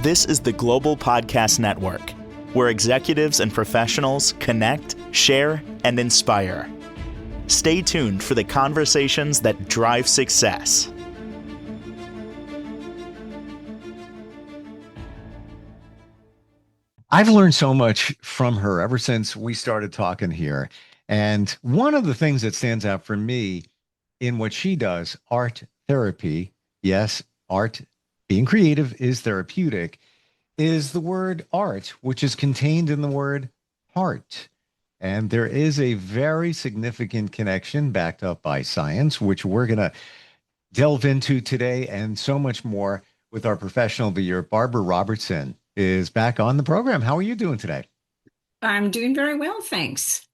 This is the Global Podcast Network, where executives and professionals connect, share, and inspire. Stay tuned for the conversations that drive success. I've learned so much from her ever since we started talking here. And one of the things that stands out for me in what she does, art therapy, yes, art, being creative is therapeutic, is the word art, which is contained in the word heart. And there is a very significant connection backed up by science, which we're going to delve into today and so much more with our professional of the year. Barbara Robertson is back on the program. How are you doing today? I'm doing very well, thanks.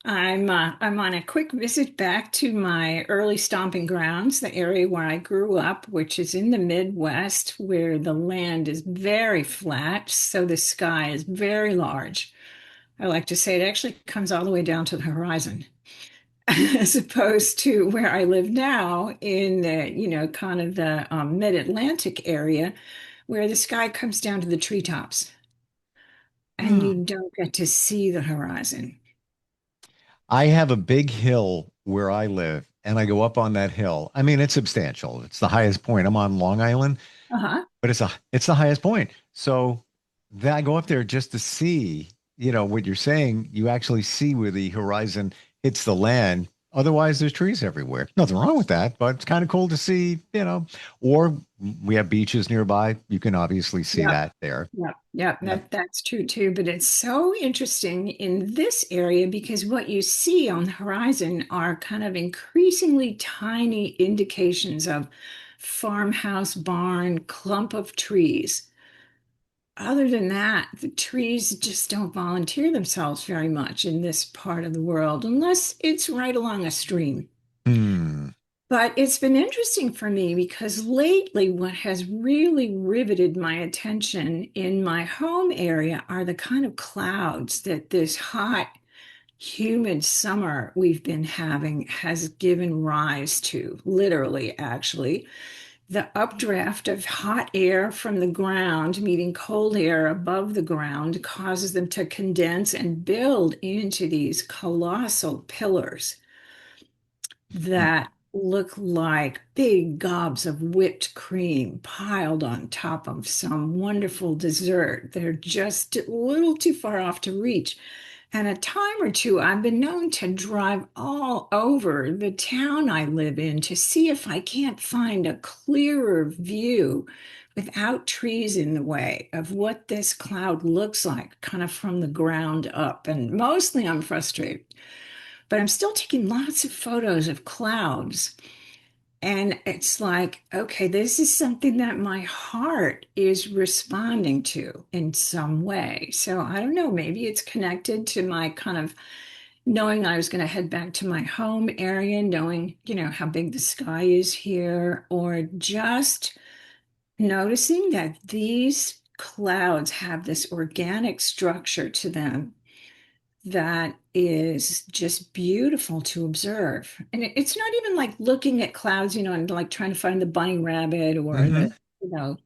I'm on a quick visit back to my early stomping grounds, the area where I grew up, which is in the Midwest, where the land is very flat, so the sky is very large. I like to say it actually comes all the way down to the horizon, as opposed to where I live now in the, kind of the mid-Atlantic area, where the sky comes down to the treetops and Hmm. you don't get to see the horizon. I have a big hill where I live, and I go up on that hill. I mean, it's substantial. It's the highest point. I'm on Long Island, Uh-huh. but it's the highest point. So that I go up there just to see, what you're saying. You actually see where the horizon hits the land. Otherwise, there's trees everywhere. Nothing wrong with that, but it's kind of cool to see, or we have beaches nearby. You can obviously see Yep. that there. Yep. Yep. Yep. That's true too. But it's so interesting in this area because what you see on the horizon are kind of increasingly tiny indications of farmhouse, barn, clump of trees. Other than that, the trees just don't volunteer themselves very much in this part of the world unless it's right along a stream. Hmm. But it's been interesting for me because lately, what has really riveted my attention in my home area are the kind of clouds that this hot, humid summer we've been having has given rise to, literally, actually. The updraft of hot air from the ground meeting cold air above the ground causes them to condense and build into these colossal pillars that look like big gobs of whipped cream piled on top of some wonderful dessert. They're just a little too far off to reach. And a time or two, I've been known to drive all over the town I live in to see if I can't find a clearer view without trees in the way of what this cloud looks like, kind of from the ground up. And mostly I'm frustrated, but I'm still taking lots of photos of clouds. And it's like, okay, this is something that my heart is responding to in some way. So I don't know, maybe it's connected to my kind of knowing I was going to head back to my home area, knowing, how big the sky is here, or just noticing that these clouds have this organic structure to them that is just beautiful to observe. And it's not even like looking at clouds, and like trying to find the bunny rabbit or Hmm. you know,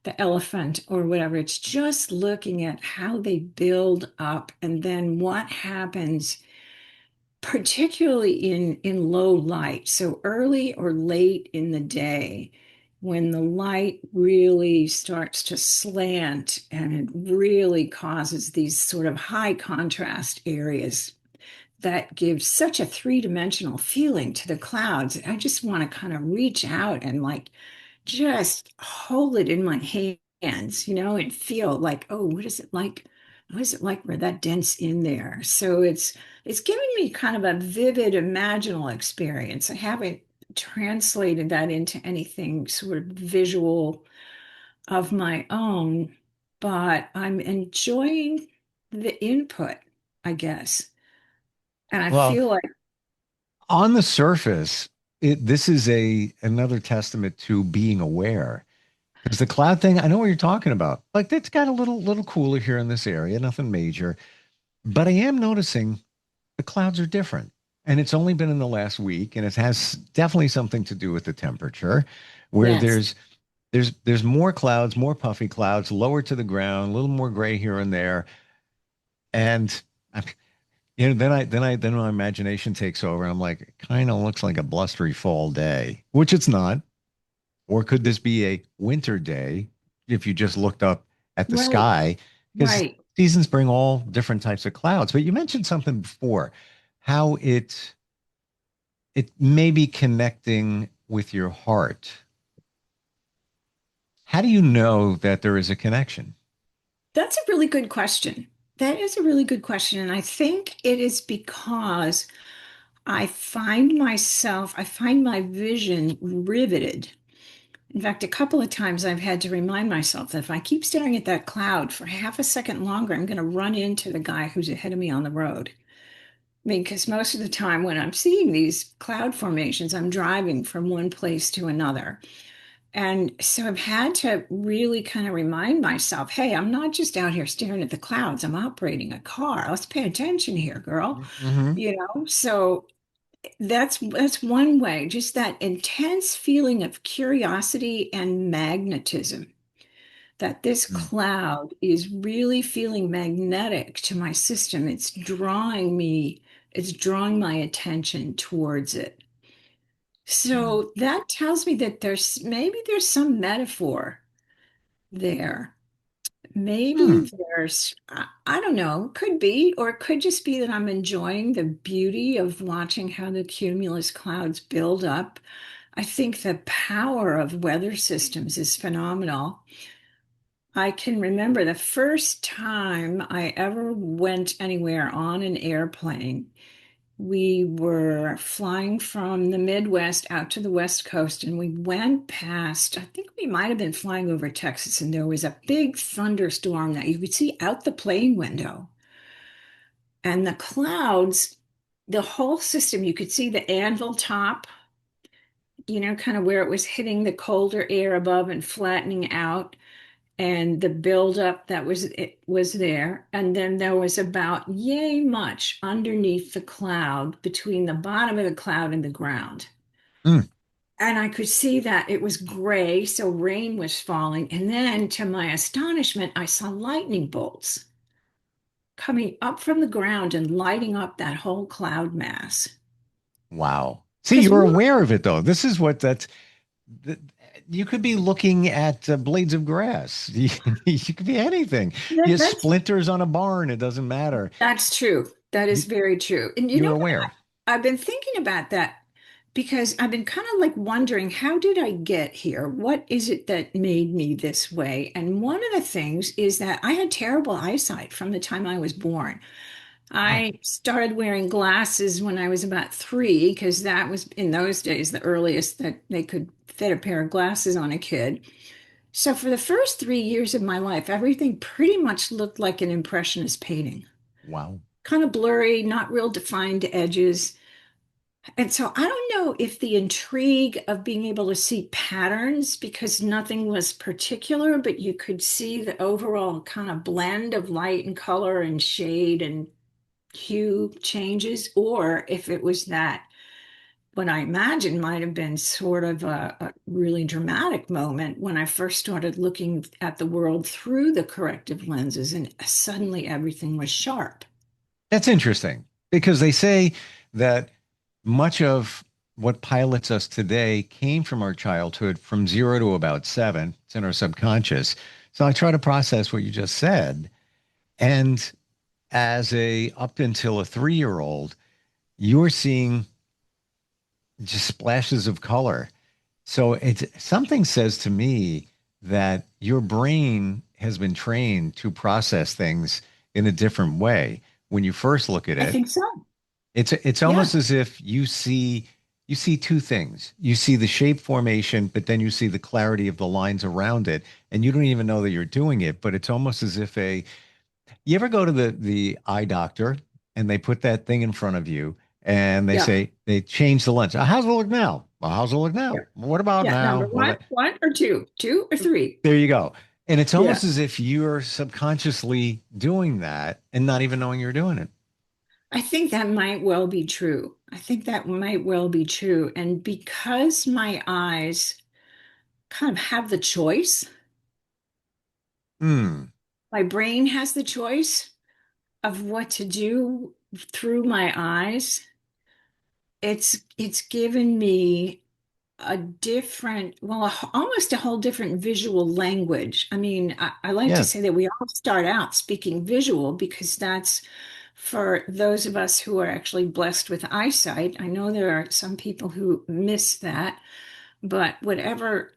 the elephant or whatever. It's just looking at how they build up and then what happens, particularly in low light. So early or late in the day, when the light really starts to slant and it really causes these sort of high contrast areas that gives such a three-dimensional feeling to the clouds. I just want to kind of reach out and like just hold it in my hands, and feel like, oh, what is it like? What is it like where that dent's in there? So it's giving me kind of a vivid imaginal experience. I haven't translated that into anything sort of visual of my own, but I'm enjoying the input, I guess. And I Well, feel like, on the surface, this is a another testament to being aware. Because the cloud thing, I know what you're talking about. Like it's got a little cooler here in this area, nothing major. But I am noticing the clouds are different. And it's only been in the last week, and it has definitely something to do with the temperature, where yes. There's more clouds, more puffy clouds, lower to the ground, a little more gray here and there. And I- then my imagination takes over. I'm like, it kind of looks like a blustery fall day, which it's not. Or could this be a winter day if you just looked up at the Right, sky? Because right. seasons bring all different types of clouds. But you mentioned something before, how it may be connecting with your heart. How do you know that there is a connection? That's a really good question. That is a really good question. And I think it is because I find my vision riveted. In fact, a couple of times I've had to remind myself that if I keep staring at that cloud for half a second longer, I'm going to run into the guy who's ahead of me on the road. I mean, because most of the time when I'm seeing these cloud formations, I'm driving from one place to another. And so I've had to really kind of remind myself, hey, I'm not just out here staring at the clouds. I'm operating a car. Let's pay attention here, girl. Hmm. So that's one way, just that intense feeling of curiosity and magnetism, that this cloud is really feeling magnetic to my system. It's drawing my attention towards it. Mm. So that tells me that there's some metaphor there. Hmm. Maybe I don't know, could be, or it could just be that I'm enjoying the beauty of watching how the cumulus clouds build up. I think the power of weather systems is phenomenal. I can remember the first time I ever went anywhere on an airplane. We were flying from the Midwest out to the West Coast, and we went past, I think we might have been flying over Texas, and there was a big thunderstorm that you could see out the plane window. And the clouds, the whole system, you could see the anvil top, kind of where it was hitting the colder air above and flattening out, and the buildup that was there. And then there was about yay much underneath the cloud, between the bottom of the cloud and the ground. Mm. And I could see that it was gray, so rain was falling. And then, to my astonishment, I saw lightning bolts coming up from the ground and lighting up that whole cloud mass. Wow. See, Because you're aware of it though. This is what that's th- you could be looking at blades of grass. You could be anything. You that's splinters on a barn. It doesn't matter. That's true. That is You, very true. And you know you're what? aware. I've been thinking about that because I've been kind of like wondering, how did I get here? What is it that made me this way? And one of the things is that I had terrible eyesight from the time I was born. Wow. I started wearing glasses when I was about 3, because that was in those days the earliest that they could fit a pair of glasses on a kid. So for the first 3 years of my life, everything pretty much looked like an impressionist painting, Wow. kind of blurry, not real defined edges. And so I don't know if the intrigue of being able to see patterns, because nothing was particular, but you could see the overall kind of blend of light and color and shade and hue changes, or if it was that what I imagine might have been sort of a really dramatic moment when I first started looking at the world through the corrective lenses, and suddenly everything was sharp. That's interesting because they say that much of what pilots us today came from our childhood from 0 to about 7. It's in our subconscious. So I try to process what you just said. And as a up until a 3-year old, you're seeing just splashes of color. So it's something says to me that your brain has been trained to process things in a different way. When you first look at I it, think so. it's Yeah. almost as if you see two things. You see the shape formation, but then you see the clarity of the lines around it, and you don't even know that you're doing it. But it's almost as if a you ever go to the eye doctor and they put that thing in front of you and they Yeah. say they change the lens. How's it look now? Well, how's it look Yeah. now? What about Yeah. Number now? Well, one, one or two, two or three. there you go. And it's Yeah. almost as if you're subconsciously doing that and not even knowing you're doing it. I think that might well be true. I think that might well be true. And because my eyes kind of have the choice. Hmm. My brain has the choice of what to do through my eyes. It's given me a different, well, almost a whole different visual language. I mean, I like to Yeah. say that we all start out speaking visual because that's for those of us who are actually blessed with eyesight. I know there are some people who miss that, but whatever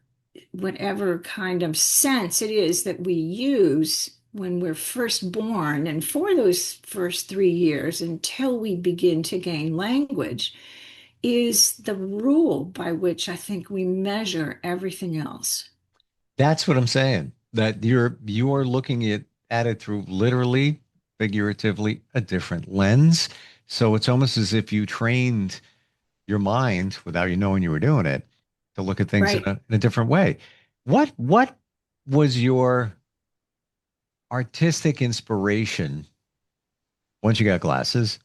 kind of sense it is that we use when we're first born and for those first 3 years until we begin to gain language is the rule by which I think we measure everything else. That's what I'm saying. That you're looking at it through literally, figuratively, a different lens. So it's almost as if you trained your mind without you knowing you were doing it to look at things Right. in a different way. What was your artistic inspiration once you got glasses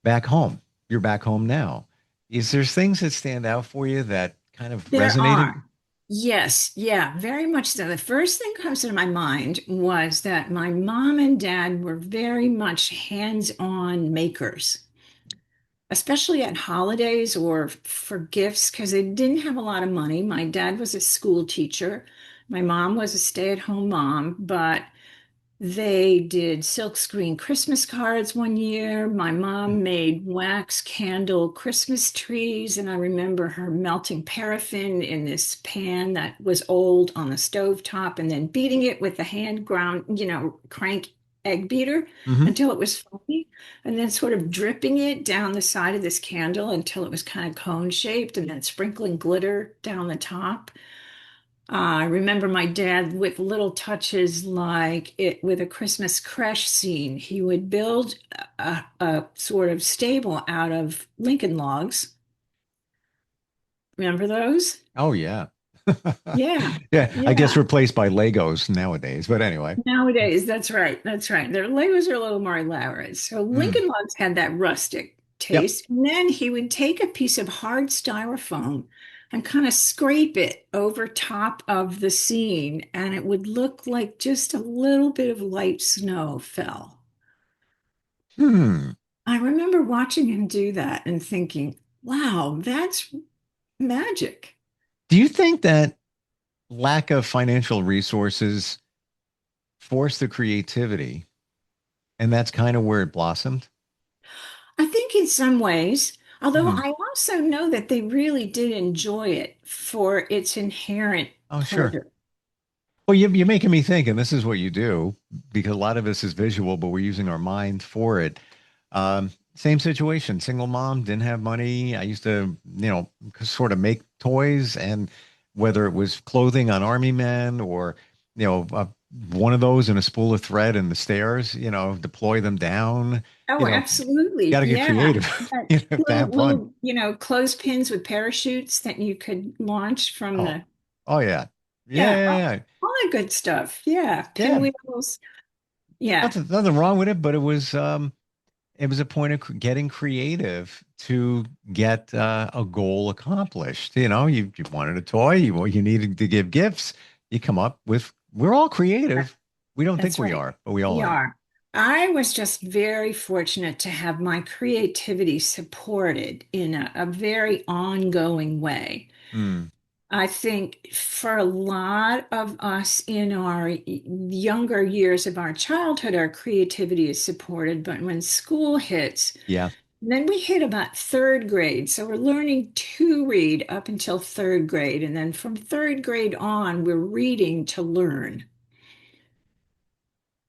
back home? You're back home now. Is there things that stand out for you that kind of There resonated? are. Yes, yeah, very much so. The first thing comes to my mind was that my mom and dad were very much hands-on makers, especially at holidays or for gifts, because they didn't have a lot of money. My dad was a school teacher. My mom was a stay-at-home mom, but they did silkscreen Christmas cards one year. My mom made wax candle Christmas trees, and I remember her melting paraffin in this pan that was old on the stove top and then beating it with the hand ground, crank egg beater Hmm. until it was foamy, and then sort of dripping it down the side of this candle until it was kind of cone shaped, and then sprinkling glitter down the top. I remember my dad with little touches like it with a Christmas creche scene. He would build a sort of stable out of Lincoln logs. Remember those? Oh yeah. Yeah, Yeah, I guess yeah. replaced by Legos nowadays. But anyway. Nowadays, that's right. That's right. Their Legos are a little more elaborate. So Mm. Lincoln Logs had that rustic Yep. taste. And then he would take a piece of hard styrofoam and kind of scrape it over top of the scene, and it would look like just a little bit of light snow fell. Hmm. I remember watching him do that and thinking, wow, that's magic. Do you think that lack of financial resources forced the creativity, and that's kind of where it blossomed? I think in some ways, although Hmm. I also know that they really did enjoy it for its inherent Oh, sure. pleasure. Well, you're making me think, and this is what you do because a lot of this is visual, but we're using our mind for it. Same situation, single mom, didn't have money. I used to, sort of make toys, and whether it was clothing on army men or, one of those and a spool of thread in the stairs, deploy them down, you Oh, know, absolutely. got to get Yeah. creative, That to little, have fun. little, clothespins with parachutes that you could launch from Oh, the, oh yeah. Yeah, yeah, yeah, all, yeah. all that good stuff. Yeah. Yeah, Pinwheels. Yeah. nothing wrong with it, but it was a point of getting creative to get a goal accomplished. You wanted a toy, you needed to give gifts. You come up with, we're all creative. We don't think That's we right. are, but we all We are. are. I was just very fortunate to have my creativity supported in a very ongoing way. Hmm. I think for a lot of us in our younger years of our childhood, our creativity is supported. But when school hits, Yeah. then we hit about third grade. So we're learning to read up until third grade. And then from third grade on, we're reading to learn.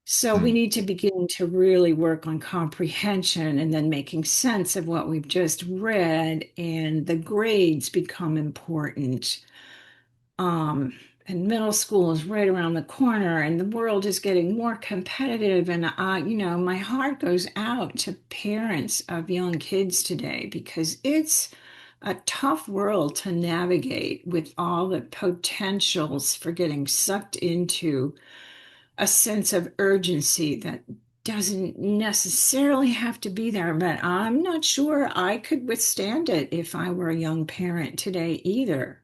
So we Hmm. need to begin to really work on comprehension and then making sense of what we've just read, and the grades become important. Um, and middle school is right around the corner, and the world is getting more competitive. And my heart goes out to parents of young kids today because it's a tough world to navigate with all the potentials for getting sucked into a sense of urgency that doesn't necessarily have to be there, but I'm not sure I could withstand it if I were a young parent today either.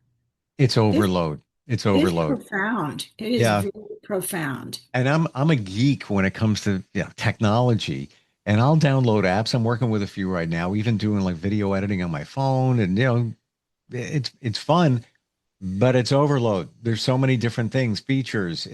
It's This, overload. It's It's overload. profound. It is Yeah. very profound. And I'm a geek when it comes to technology. And I'll download apps. I'm working with a few right now, even doing like video editing on my phone. And it's fun, but it's overload. There's so many different things, features.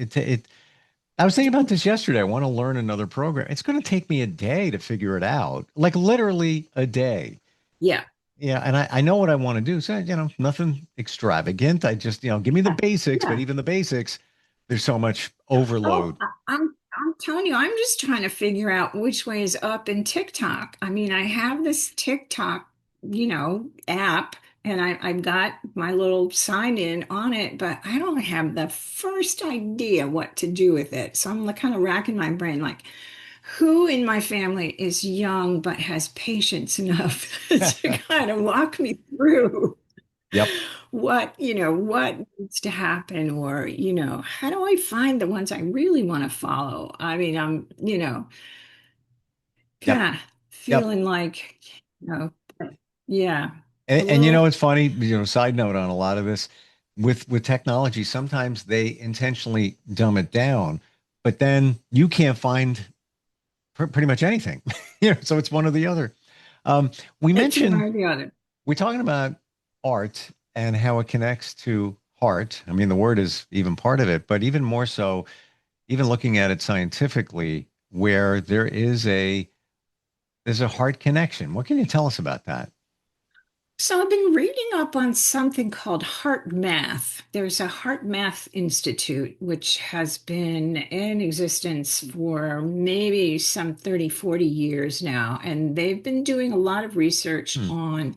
I was thinking about this yesterday. I want to learn another program. It's going to take me a day to figure it out, like literally a day. Yeah. Yeah, and I know what I want to do. So, nothing extravagant. I just, give me the basics, but Yeah. even the basics, there's so much Oh, overload. I'm telling you, I'm just trying to figure out which way is up in TikTok. I mean, I have this TikTok, app, and I've got my little sign in on it, but I don't have the first idea what to do with it. So I'm like kind of racking my brain, like, who in my family is young but has patience enough to kind of walk me through Yep, what needs to happen, or how do I find the ones I really want to follow? I mean, I'm yep, kind of yep. feeling like, you know yeah, a And little. it's funny, side note on a lot of this with technology, sometimes they intentionally dumb it down, but then you can't find pretty much anything. So it's one or the other. Um, we It's one mentioned or the other. we're talking about art and how it connects to heart. I mean, the word is even part of it, but even more so, even looking at it scientifically, where there's a heart connection. What can you tell us about that? So I've been reading up on something called Heart Math. There's a Heart Math Institute, which has been in existence for maybe some 30, 40 years now. And they've been doing a lot of research Hmm. on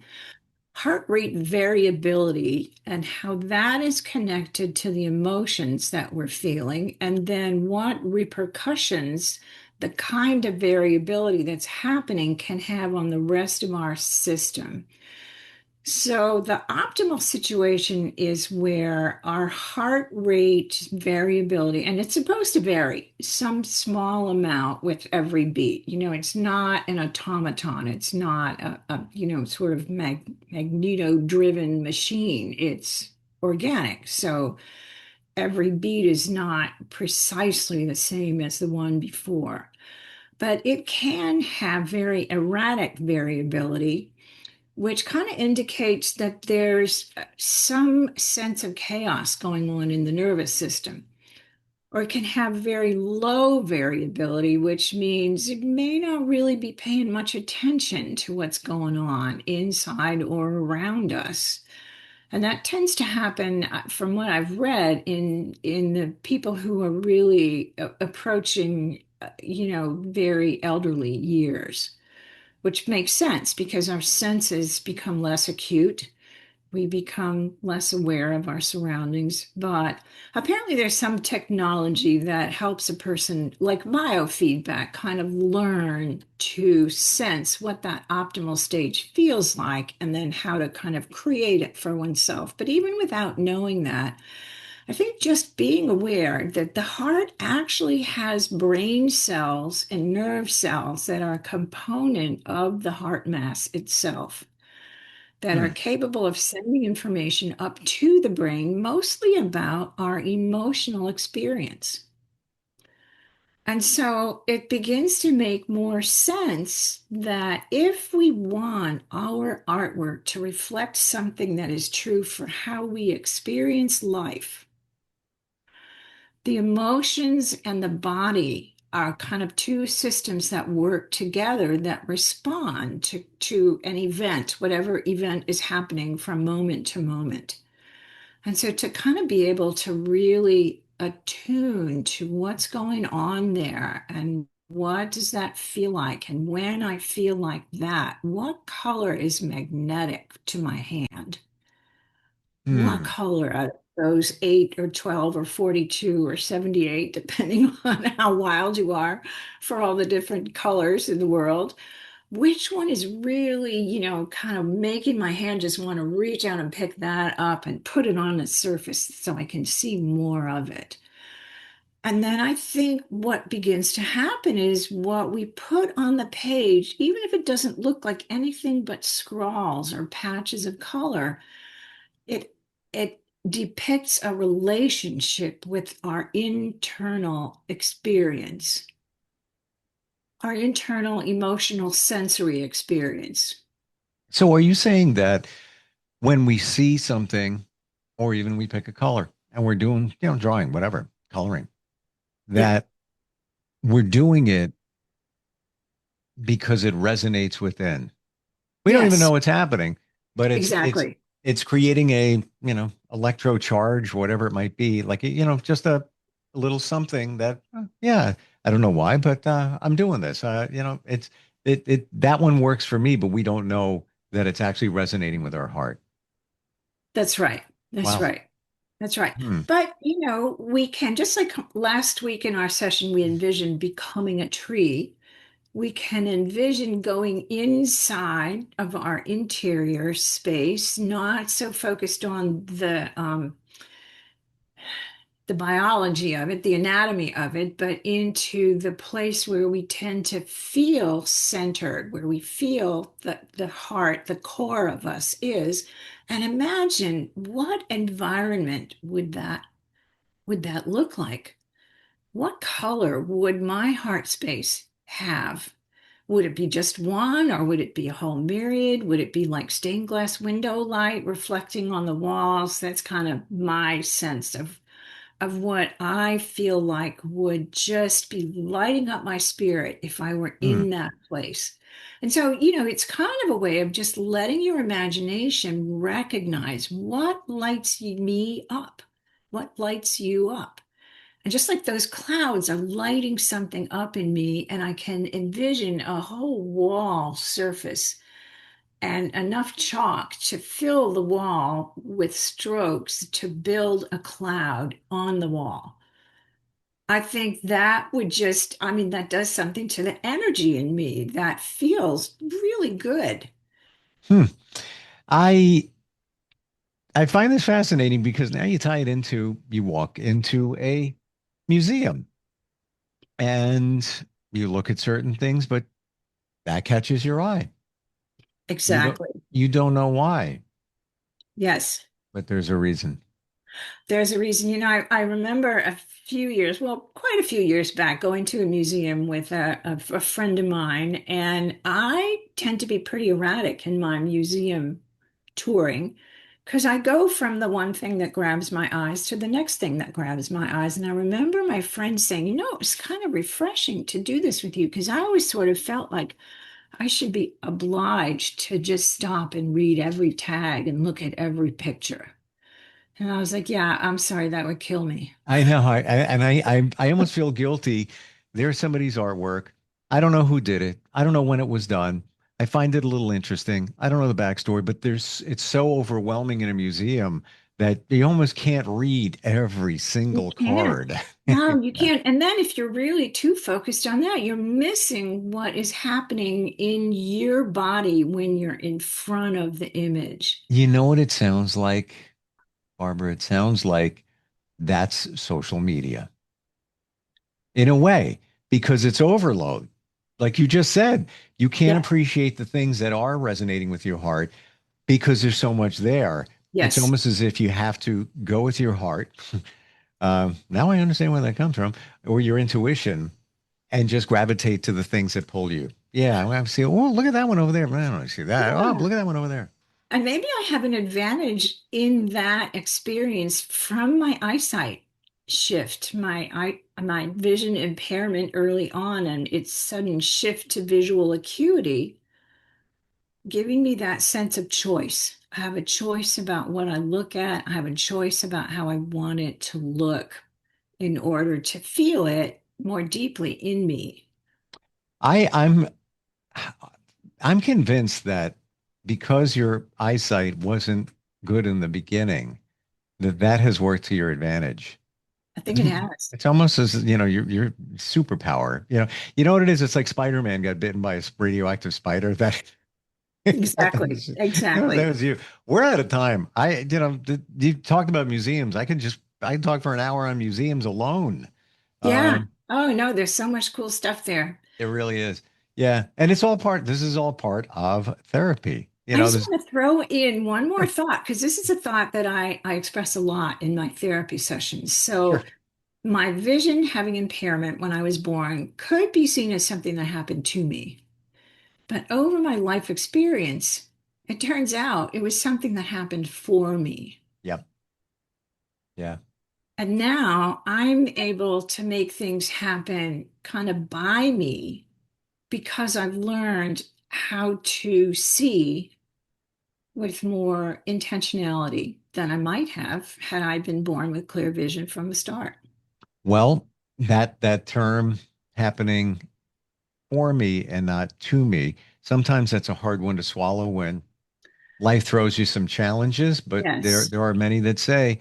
heart rate variability and how that is connected to the emotions that we're feeling, and then what repercussions the kind of variability that's happening can have on the rest of our system. So, the optimal situation is where our heart rate variability, and it's supposed to vary some small amount with every beat. It's not an automaton, it's not sort of magneto-driven machine. It's organic. So, every beat is not precisely the same as the one before, but it can have very erratic variability, which kind of indicates that there's some sense of chaos going on in the nervous system. Or it can have very low variability, which means it may not really be paying much attention to what's going on inside or around us. And that tends to happen, from what I've read, in the people who are really approaching, very elderly years, which makes sense because our senses become less acute. We become less aware of our surroundings. But apparently, there's some technology that helps a person, like biofeedback, kind of learn to sense what that optimal stage feels like and then how to kind of create it for oneself. But even without knowing that, I think just being aware that the heart actually has brain cells and nerve cells that are a component of the heart mass itself, that are Hmm. capable of sending information up to the brain, mostly about our emotional experience. And so it begins to make more sense that if we want our artwork to reflect something that is true for how we experience life, the emotions and the body are kind of two systems that work together that respond to an event, whatever event is happening from moment to moment. And so to kind of be able to really attune to what's going on there and what does that feel like? And when I feel like that, what color is magnetic to my hand? What Hmm. color out of those 8 or 12 or 42 or 78, depending on how wild you are for all the different colors in the world? Which one is really, kind of making my hand just want to reach out and pick that up and put it on the surface so I can see more of it? And then I think what begins to happen is what we put on the page, even if it doesn't look like anything but scrawls or patches of color, it it depicts a relationship with our internal experience, our internal emotional sensory experience. So are you saying that when we see something, or even we pick a color and we're doing, drawing, whatever, coloring, Yeah, that we're doing it because it resonates within? We don't even know yes, what's happening, but exactly. it's creating a, electro charge, whatever it might be, like, just a little something that, yeah, I don't know why, but I'm doing this. That one works for me, but we don't know that it's actually resonating with our heart. That's right. That's Wow. right. That's right. Hmm. But, we can, just like last week in our session, we envisioned becoming a tree. We can envision going inside of our interior space, not so focused on the biology of it, the anatomy of it, but into the place where we tend to feel centered, where we feel that the heart, the core of us is. And imagine what environment would that look like? What color would my heart space have? Would it be just one, or would it be a whole myriad? Would it be like stained glass window light reflecting on the walls? That's kind of my sense of what I feel like would just be lighting up my spirit if I were Hmm. in that place. And so, it's kind of a way of just letting your imagination recognize what lights me up, what lights you up. And just like those clouds are lighting something up in me, and I can envision a whole wall surface and enough chalk to fill the wall with strokes to build a cloud on the wall. I think that would just, I mean, that does something to the energy in me that feels really good. Hmm. I I find this fascinating because now you tie it into, you walk into a museum and you look at certain things, but that catches your eye. You don't Exactly. you don't know why, Yes. but there's a reason. There's a reason. I remember a few years, well, quite a few years back, going to a museum with a friend of mine, and I tend to be pretty erratic in my museum touring because I go from the one thing that grabs my eyes to the next thing that grabs my eyes. And I remember my friend saying, it was kind of refreshing to do this with you because I always sort of felt like I should be obliged to just stop and read every tag and look at every picture. And I was like, yeah, I'm sorry, that would kill me. I know. I almost feel guilty. There's somebody's artwork. I don't know who did it. I don't know when it was done. I find it a little interesting. I don't know the backstory, but it's so overwhelming in a museum that you almost can't read every You single can't. card. No, you can't. And then if you're really too focused on that, you're missing what is happening in your body when you're in front of the image. You know what it sounds like, Barbara? It sounds like that's social media in a way, because it's overload. Like you just said, you can't Yeah. appreciate the things that are resonating with your heart because there's so much there. It's Yes. almost as if you have to go with your heart. Now I understand where that comes from, or your intuition, and just gravitate to the things that pull you. Yeah, I see. Oh, look at that one over there. I don't see that. Oh, Yeah. look at that one over there. And maybe I have an advantage in that experience from my eyesight shift, my vision impairment early on, and its sudden shift to visual acuity, giving me that sense of choice. I have a choice about what I look at. I have a choice about how I want it to look in order to feel it more deeply in me. I, I'm I'm convinced that because your eyesight wasn't good in the beginning, that has worked to your advantage. I think It's, it has. it's almost as, your superpower. You know what it is? It's like Spider-Man got bitten by a radioactive spider. Exactly. That Exactly. was you. We're out of time. You talked about museums. I can talk for an hour on museums alone. Yeah. Um, Oh, no, there's so much cool stuff there. it really is. Yeah. And this is all part of therapy. You I know, just there's want to throw in one more thought because this is a thought that I express a lot in my therapy sessions. sure. So, my vision having impairment when I was born could be seen as something that happened to me. But over my life experience, it turns out it was something that happened for me. Yep. Yeah. And now I'm able to make things happen kind of by me because I've learned how to see with more intentionality than I might have had I been born with clear vision from the start. Well, that term happening for me and not to me, sometimes that's a hard one to swallow when life throws you some challenges, but there Yes. there are many that say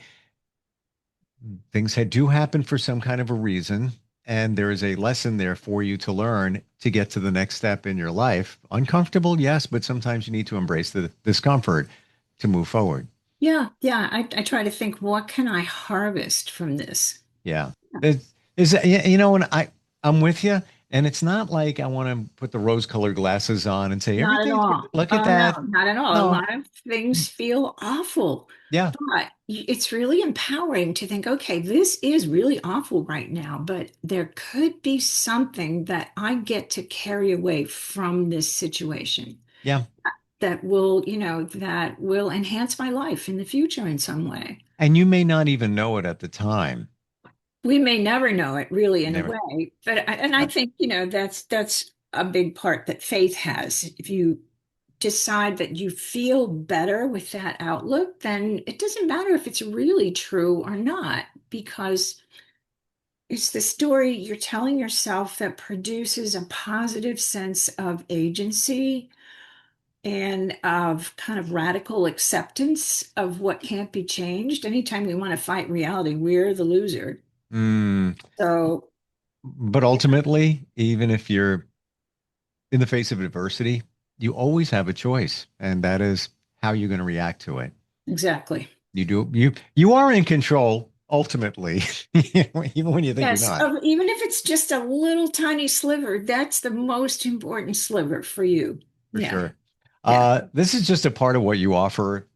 things do happen for some kind of a reason, and there is a lesson there for you to learn to get to the next step in your life. Uncomfortable, yes, but sometimes you need to embrace the discomfort to move forward. Yeah. Yeah. I try to think, what can I harvest from this? Yeah. It, is you know, and I'm with you, and it's not like I want to put the rose-colored glasses on and say Not at everything. all. Look at Oh, no, that. not at all. A No. lot of things feel awful, Yeah. but it's really empowering to think, okay, this is really awful right now, but there could be something that I get to carry away from this situation Yeah. that will enhance my life in the future in some way. And you may not even know it at the time. We may never know it really in a Never. way, and I Yep. think, that's a big part that faith has. If you decide that you feel better with that outlook, then it doesn't matter if it's really true or not, because it's the story you're telling yourself that produces a positive sense of agency and of kind of radical acceptance of what can't be changed. Anytime we want to fight reality, we're the loser. Mm, So, but ultimately, even if you're in the face of adversity, you always have a choice, and that is how you're going to react to it. exactly. You are in control ultimately, even when you think you're Yes, not, even if it's just a little tiny sliver, that's the most important sliver for you. for Yeah, sure. yeah. This is just a part of what you offer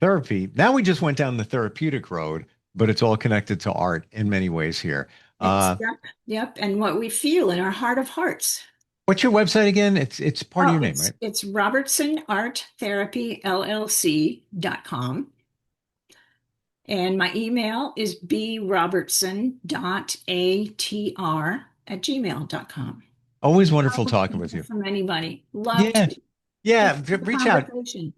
therapy. Now we just went down the therapeutic road, but it's all connected to art in many ways here. It's Uh, yep, yep. And what we feel in our heart of hearts. what's your website again? It's part of Oh, your name, it's right? it's Robertson Art Therapy LLC.com. And my email is brobertson.atr@gmail.com. Always wonderful Love to talking with hear you. from anybody. Love Yeah, to. yeah. Let's have a Reach out. conversation.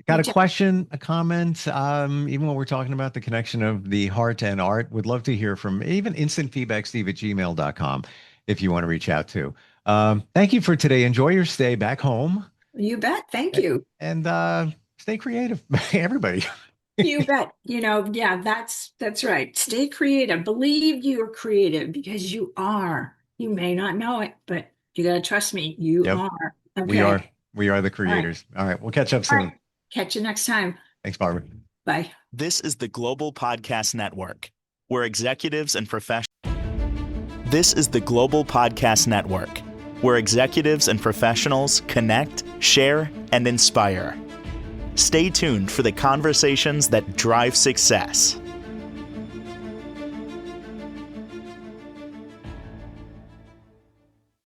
Got a Reach out. question, a comment, even when we're talking about the connection of the heart and art, would love to hear from even instantfeedbacksteve@gmail.com if you want to reach out to. Thank you for today. Enjoy your stay back home You bet. Thank a- you. and stay creative, everybody. You bet. Yeah, that's right. Stay creative. Believe you are creative because you are. You may not know it, but you gotta trust me. You Yep, are. we are. Okay. We are the All right. creators. All right, we'll catch up All right. soon. Catch you next time. Thanks, Barbara. Bye. This is the Global Podcast Network, where executives and professionals. This is the Global Podcast Network, where executives and professionals connect, share, and inspire. Stay tuned for the conversations that drive success.